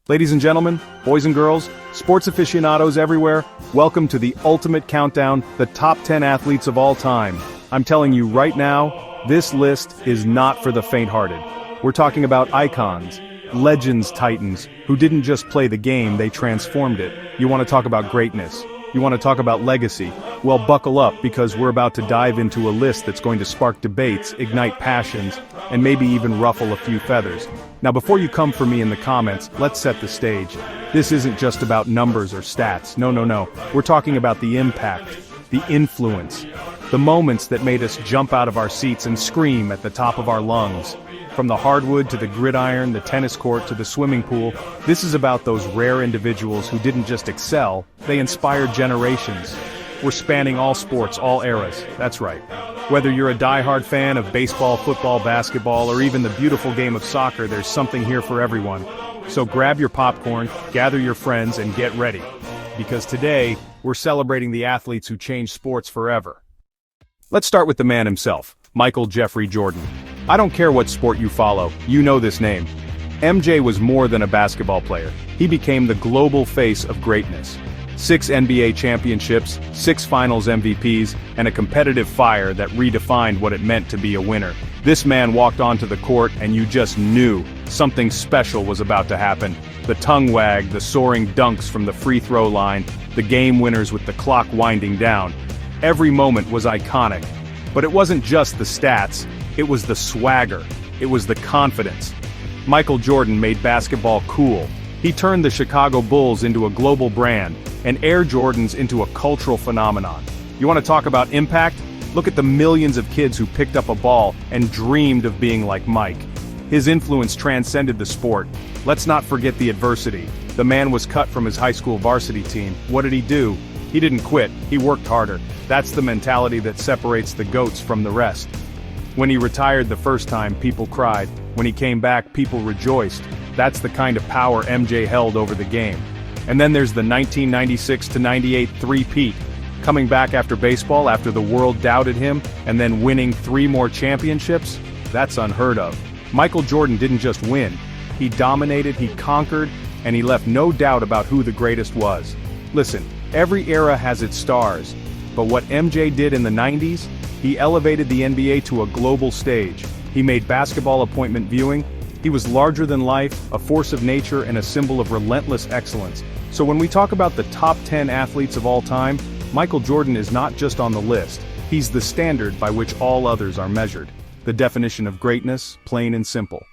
Ladies and gentlemen, boys and girls, sports aficionados everywhere, welcome to the ultimate countdown, the top 10 athletes of all time. I'm telling you right now, this list is not for the faint-hearted. We're talking about icons, legends, titans, who didn't just play the game, they transformed it. You want to talk about greatness? You want to talk about legacy? Well, buckle up, because we're about to dive into a list that's going to spark debates, ignite passions, and maybe even ruffle a few feathers. Now, before you come for me in the comments, let's set the stage. This isn't just about numbers or stats. No. We're talking about the impact, the influence, the moments that made us jump out of our seats and scream at the top of our lungs. From the hardwood to the gridiron, the tennis court to the swimming pool, this is about those rare individuals who didn't just excel, they inspired generations. We're spanning all sports, all eras, that's right. Whether you're a die-hard fan of baseball, football, basketball, or even the beautiful game of soccer, there's something here for everyone. So grab your popcorn, gather your friends, and get ready. Because today, we're celebrating the athletes who changed sports forever. Let's start with the man himself, Michael Jeffrey Jordan. I don't care what sport you follow, you know this name. MJ was more than a basketball player. He became the global face of greatness. 6 NBA championships, 6 finals MVPs, and a competitive fire that redefined what it meant to be a winner. This man walked onto the court and you just knew something special was about to happen. The tongue wag, the soaring dunks from the free throw line, the game winners with the clock winding down. Every moment was iconic. But it wasn't just the stats, it was the swagger, it was the confidence. Michael Jordan made basketball cool. He turned the Chicago Bulls into a global brand, and Air Jordans into a cultural phenomenon. You want to talk about impact? Look at the millions of kids who picked up a ball and dreamed of being like Mike. His influence transcended the sport. Let's not forget the adversity. The man was cut from his high school varsity team. What did he do? He didn't quit, he worked harder. That's the mentality that separates the GOATs from the rest. When he retired the first time, people cried. When he came back, people rejoiced. That's the kind of power MJ held over the game. And then there's the 1996-98 three-peat. Coming back after baseball, after the world doubted him, and then winning 3 more championships? That's unheard of. Michael Jordan didn't just win. He dominated, he conquered, and he left no doubt about who the greatest was. Listen, every era has its stars. But what MJ did in the 90s? He elevated the NBA to a global stage. He made basketball appointment viewing. He was larger than life, a force of nature, and a symbol of relentless excellence. So when we talk about the top 10 athletes of all time, Michael Jordan is not just on the list. He's the standard by which all others are measured. The definition of greatness, plain and simple.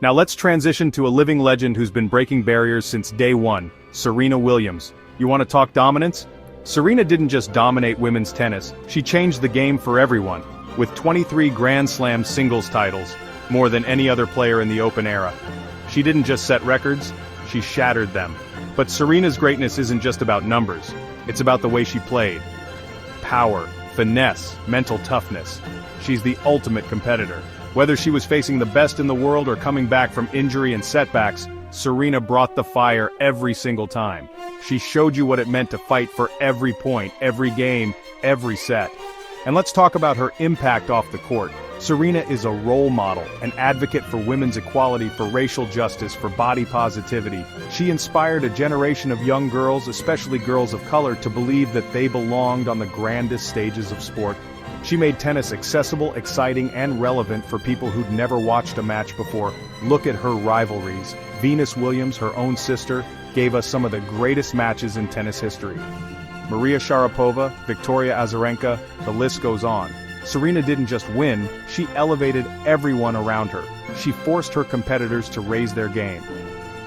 Now let's transition to a living legend who's been breaking barriers since day one, Serena Williams. You want to talk dominance? Serena didn't just dominate women's tennis, she changed the game for everyone, with 23 Grand Slam singles titles, more than any other player in the Open era. She didn't just set records, she shattered them. But Serena's greatness isn't just about numbers, it's about the way she played. Power, finesse, mental toughness. She's the ultimate competitor. Whether she was facing the best in the world or coming back from injury and setbacks, Serena brought the fire every single time. She showed you what it meant to fight for every point, every game, every set. And let's talk about her impact off the court. Serena is a role model, an advocate for women's equality, for racial justice, for body positivity. She inspired a generation of young girls, especially girls of color, to believe that they belonged on the grandest stages of sport. She made tennis accessible, exciting, and relevant for people who'd never watched a match before. Look at her rivalries. Venus Williams, her own sister, gave us some of the greatest matches in tennis history. Maria Sharapova, Victoria Azarenka, the list goes on. Serena didn't just win, she elevated everyone around her. She forced her competitors to raise their game.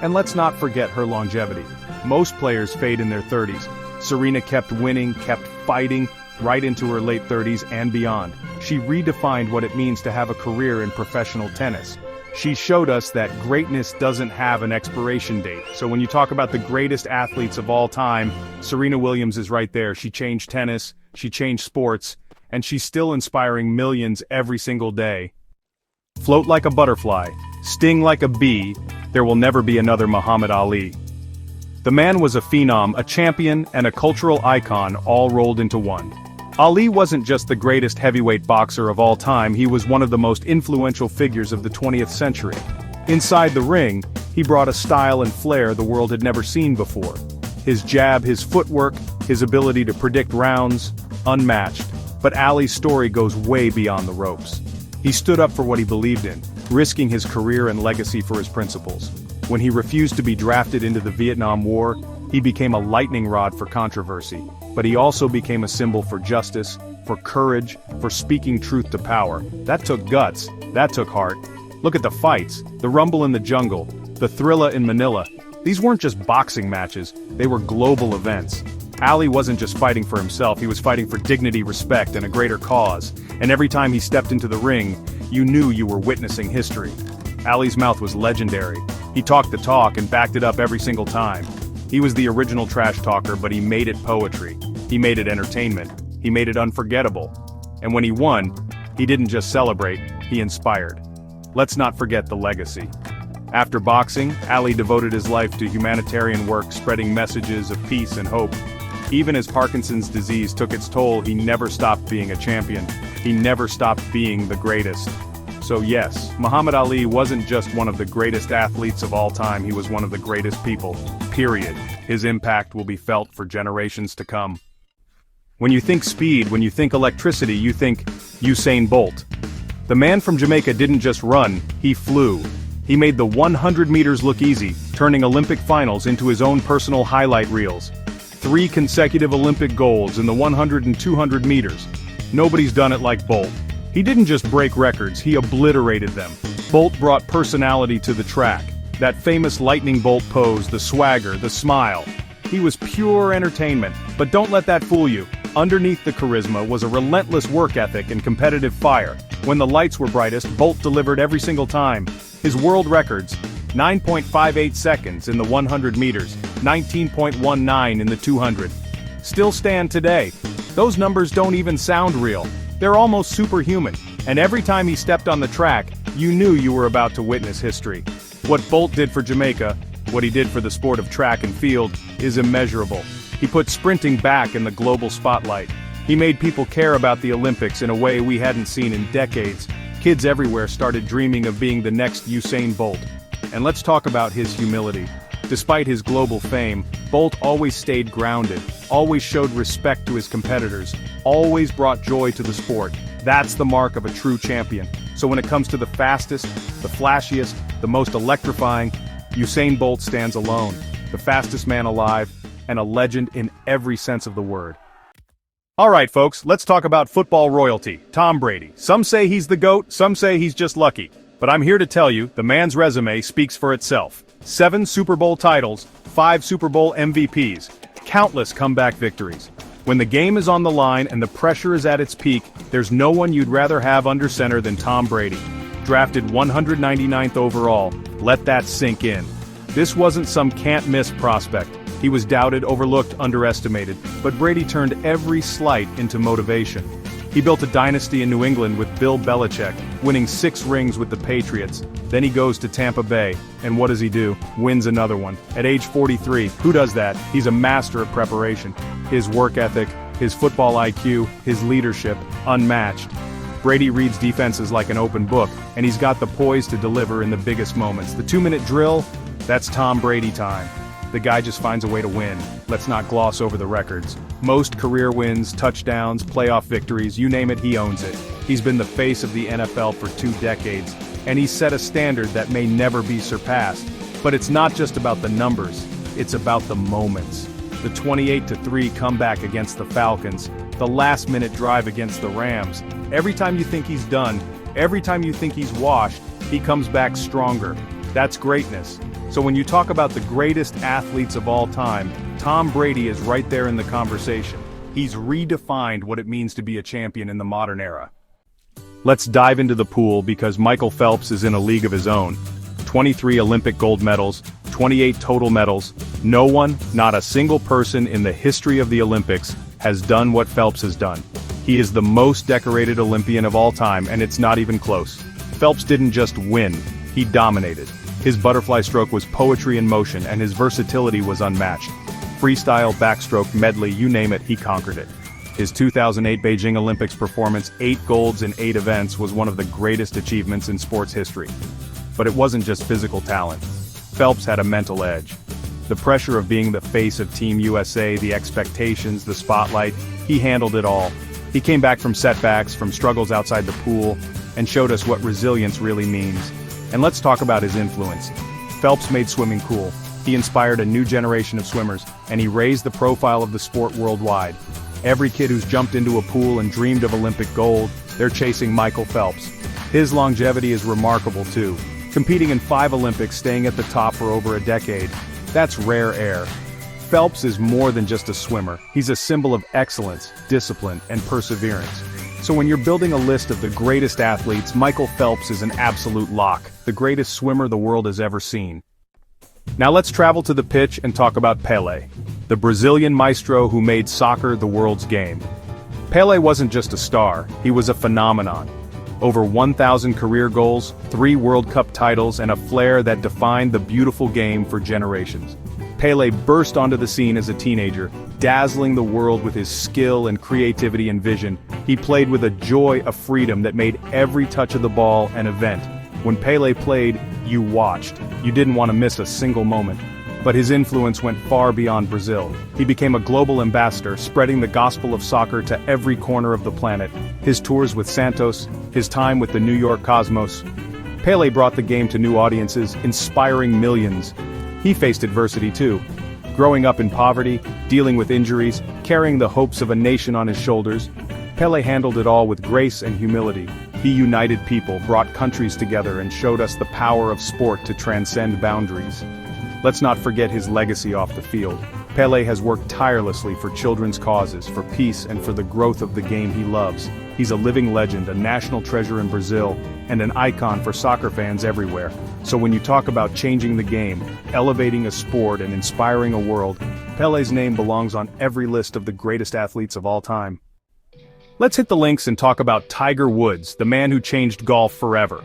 And let's not forget her longevity. Most players fade in their 30s. Serena kept winning, kept fighting, right into her late 30s and beyond. She redefined what it means to have a career in professional tennis. She showed us that greatness doesn't have an expiration date. So when you talk about the greatest athletes of all time, Serena Williams is right there. She changed tennis, she changed sports, and she's still inspiring millions every single day. Float like a butterfly, sting like a bee, there will never be another Muhammad Ali. The man was a phenom, a champion, and a cultural icon all rolled into one. Ali wasn't just the greatest heavyweight boxer of all time, he was one of the most influential figures of the 20th century. Inside the ring, He brought a style and flair the world had never seen before. His jab, his footwork, his ability to predict rounds, unmatched. But Ali's story goes way beyond the ropes. He stood up for what he believed in, risking his career and legacy for his principles. When he refused to be drafted into the Vietnam War, he became a lightning rod for controversy, but he also became a symbol for justice, for courage, for speaking truth to power. That took guts, that took heart. Look at the fights, the rumble in the jungle, the thriller in Manila. These weren't just boxing matches, they were global events. Ali wasn't just fighting for himself, he was fighting for dignity, respect, and a greater cause. And every time he stepped into the ring, you knew you were witnessing history. Ali's mouth was legendary. He talked the talk and backed it up every single time. He was the original trash talker, but he made it poetry. He made it entertainment. He made it unforgettable. And when he won, he didn't just celebrate, he inspired. Let's not forget the legacy. After boxing, Ali devoted his life to humanitarian work, spreading messages of peace and hope. Even as Parkinson's disease took its toll, he never stopped being a champion. He never stopped being the greatest. So yes, Muhammad Ali wasn't just one of the greatest athletes of all time, he was one of the greatest people, period. His impact will be felt for generations to come. When you think speed, when you think electricity, you think Usain Bolt. The man from Jamaica didn't just run, he flew. He made the 100 meters look easy, turning Olympic finals into his own personal highlight reels. 3 consecutive Olympic golds in the 100 and 200 meters. Nobody's done it like Bolt. He didn't just break records, he obliterated them. Bolt brought personality to the track. That famous lightning bolt pose, the swagger, the smile. He was pure entertainment, but don't let that fool you. Underneath the charisma was a relentless work ethic and competitive fire. When the lights were brightest, Bolt delivered every single time. His world records, 9.58 seconds in the 100 meters, 19.19 in the 200. Still stand today. Those numbers don't even sound real. They're almost superhuman, and every time he stepped on the track, you knew you were about to witness history. What Bolt did for Jamaica, what he did for the sport of track and field, is immeasurable. He put sprinting back in the global spotlight. He made people care about the Olympics in a way we hadn't seen in decades. Kids everywhere started dreaming of being the next Usain Bolt. And let's talk about his humility. Despite his global fame, Bolt always stayed grounded, always showed respect to his competitors, always brought joy to the sport. That's the mark of a true champion. So when it comes to the fastest, the flashiest, the most electrifying, Usain Bolt stands alone, the fastest man alive, and a legend in every sense of the word. Alright folks, let's talk about football royalty, Tom Brady. Some say he's the GOAT, some say he's just lucky. But I'm here to tell you, the man's resume speaks for itself. 7 Super Bowl titles, 5 Super Bowl MVPs, countless comeback victories. When the game is on the line and the pressure is at its peak, there's no one you'd rather have under center than Tom Brady. Drafted 199th overall, let that sink in. This wasn't some can't-miss prospect. He was doubted, overlooked, underestimated, but Brady turned every slight into motivation. He built a dynasty in New England with Bill Belichick, winning 6 rings with the Patriots. Then he goes to Tampa Bay, and what does he do? Wins another one. At age 43, who does that? He's a master of preparation. His work ethic, his football IQ, his leadership, unmatched. Brady reads defenses like an open book, and he's got the poise to deliver in the biggest moments. The 2-minute drill, that's Tom Brady time. The guy just finds a way to win. Let's not gloss over the records. Most career wins, touchdowns, playoff victories, you name it, he owns it. He's been the face of the NFL for 2 decades, and he's set a standard that may never be surpassed. But it's not just about the numbers, it's about the moments. The 28-3 comeback against the Falcons, the last-minute drive against the Rams. Every time you think he's done, every time you think he's washed, he comes back stronger. That's greatness. So when you talk about the greatest athletes of all time, Tom Brady is right there in the conversation. He's redefined what it means to be a champion in the modern era. Let's dive into the pool because Michael Phelps is in a league of his own. 23 Olympic gold medals, 28 total medals. No one, not a single person in the history of the Olympics, has done what Phelps has done. He is the most decorated Olympian of all time, and it's not even close. Phelps didn't just win, he dominated. His butterfly stroke was poetry in motion, and his versatility was unmatched. Freestyle, backstroke, medley, you name it, he conquered it. His 2008 Beijing Olympics performance, 8 golds in 8 events, was one of the greatest achievements in sports history. But it wasn't just physical talent. Phelps had a mental edge. The pressure of being the face of Team USA, the expectations, the spotlight, he handled it all. He came back from setbacks, from struggles outside the pool, and showed us what resilience really means. And let's talk about his influence. Phelps made swimming cool. He inspired a new generation of swimmers, and he raised the profile of the sport worldwide. Every kid who's jumped into a pool and dreamed of Olympic gold, they're chasing Michael Phelps. His longevity is remarkable too. Competing in 5 Olympics, staying at the top for over a decade. That's rare air. Phelps is more than just a swimmer. He's a symbol of excellence, discipline, and perseverance. So when you're building a list of the greatest athletes, Michael Phelps is an absolute lock, the greatest swimmer the world has ever seen. Now let's travel to the pitch and talk about Pelé, the Brazilian maestro who made soccer the world's game. Pelé wasn't just a star, he was a phenomenon. Over 1,000 career goals, 3 World Cup titles, and a flair that defined the beautiful game for generations. Pelé burst onto the scene as a teenager, dazzling the world with his skill and creativity and vision. He played with a joy of freedom that made every touch of the ball an event. When Pelé played, you watched. You didn't want to miss a single moment. But his influence went far beyond Brazil. He became a global ambassador, spreading the gospel of soccer to every corner of the planet. His tours with Santos, his time with the New York Cosmos. Pelé brought the game to new audiences, inspiring millions. He faced adversity too. Growing up in poverty, dealing with injuries, carrying the hopes of a nation on his shoulders, Pelé handled it all with grace and humility. He united people, brought countries together, and showed us the power of sport to transcend boundaries. Let's not forget his legacy off the field. Pelé has worked tirelessly for children's causes, for peace, and for the growth of the game he loves. He's a living legend, a national treasure in Brazil, and an icon for soccer fans everywhere. So when you talk about changing the game, elevating a sport, and inspiring a world, Pelé's name belongs on every list of the greatest athletes of all time. Let's hit the links and talk about Tiger Woods, the man who changed golf forever.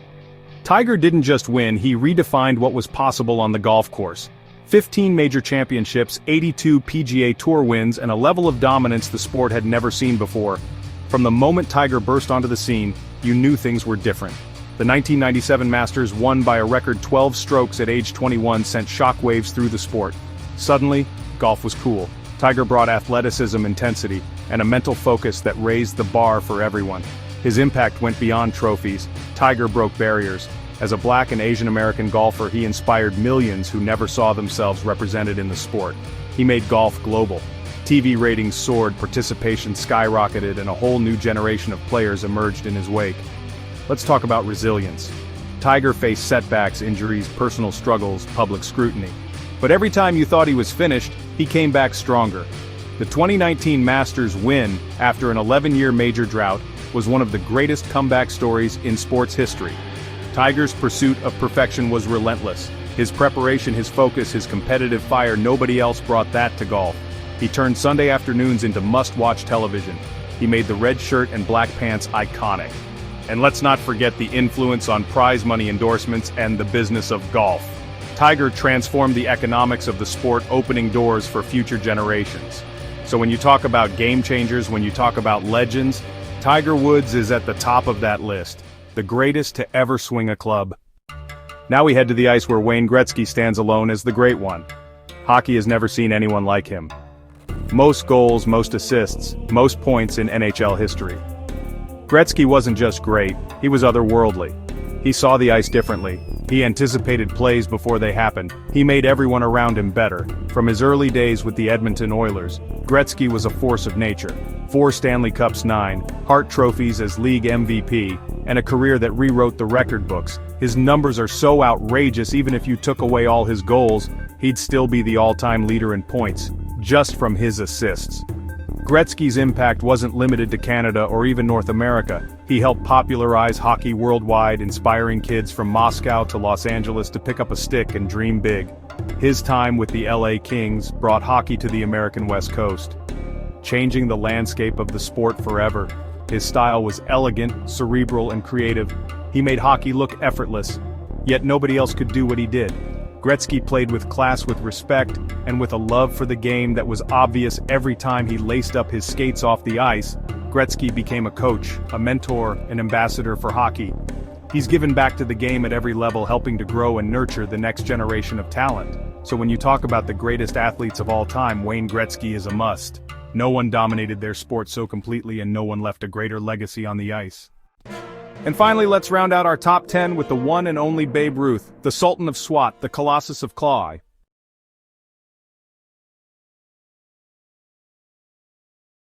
Tiger didn't just win, he redefined what was possible on the golf course. 15 major championships, 82 PGA Tour wins, and a level of dominance the sport had never seen before. From the moment Tiger burst onto the scene, you knew things were different. The 1997 Masters, won by a record 12 strokes at age 21, sent shockwaves through the sport. Suddenly, golf was cool. Tiger brought athleticism, intensity, and a mental focus that raised the bar for everyone. His impact went beyond trophies. Tiger broke barriers. As a Black and Asian American golfer, he inspired millions who never saw themselves represented in the sport. He made golf global. TV ratings soared, participation skyrocketed, and a whole new generation of players emerged in his wake. Let's talk about resilience. Tiger faced setbacks, injuries, personal struggles, public scrutiny. But every time you thought he was finished, he came back stronger. The 2019 Masters win, after an 11-year major drought, was one of the greatest comeback stories in sports history. Tiger's pursuit of perfection was relentless. His preparation, his focus, his competitive fire, nobody else brought that to golf. He turned Sunday afternoons into must-watch television. He made the red shirt and black pants iconic. And let's not forget the influence on prize money endorsements and the business of golf. Tiger transformed the economics of the sport, opening doors for future generations. So when you talk about game changers, when you talk about legends, Tiger Woods is at the top of that list. The greatest to ever swing a club. Now we head to the ice where Wayne Gretzky stands alone as the great one. Hockey has never seen anyone like him. Most goals, most assists, most points in NHL history. Gretzky wasn't just great, he was otherworldly. He saw the ice differently. He anticipated plays before they happened. He made everyone around him better. From his early days with the Edmonton Oilers, Gretzky was a force of nature. 4 Stanley Cups, 9 Hart trophies as league MVP, and a career that rewrote the record books. His numbers are so outrageous, even if you took away all his goals, he'd still be the all-time leader in points, just from his assists. Gretzky's impact wasn't limited to Canada or even North America. He helped popularize hockey worldwide, inspiring kids from Moscow to Los Angeles to pick up a stick and dream big. His time with the LA Kings brought hockey to the American West Coast, changing the landscape of the sport forever. His style was elegant, cerebral, and creative. He made hockey look effortless, yet nobody else could do what he did. Gretzky played with class, with respect, and with a love for the game that was obvious every time he laced up his skates off the ice. Gretzky became a coach, a mentor, an ambassador for hockey. He's given back to the game at every level, helping to grow and nurture the next generation of talent. So when you talk about the greatest athletes of all time, Wayne Gretzky is a must. No one dominated their sport so completely and no one left a greater legacy on the ice. And finally, let's round out our top 10 with the one and only Babe Ruth, the Sultan of SWAT, the Colossus of Claw.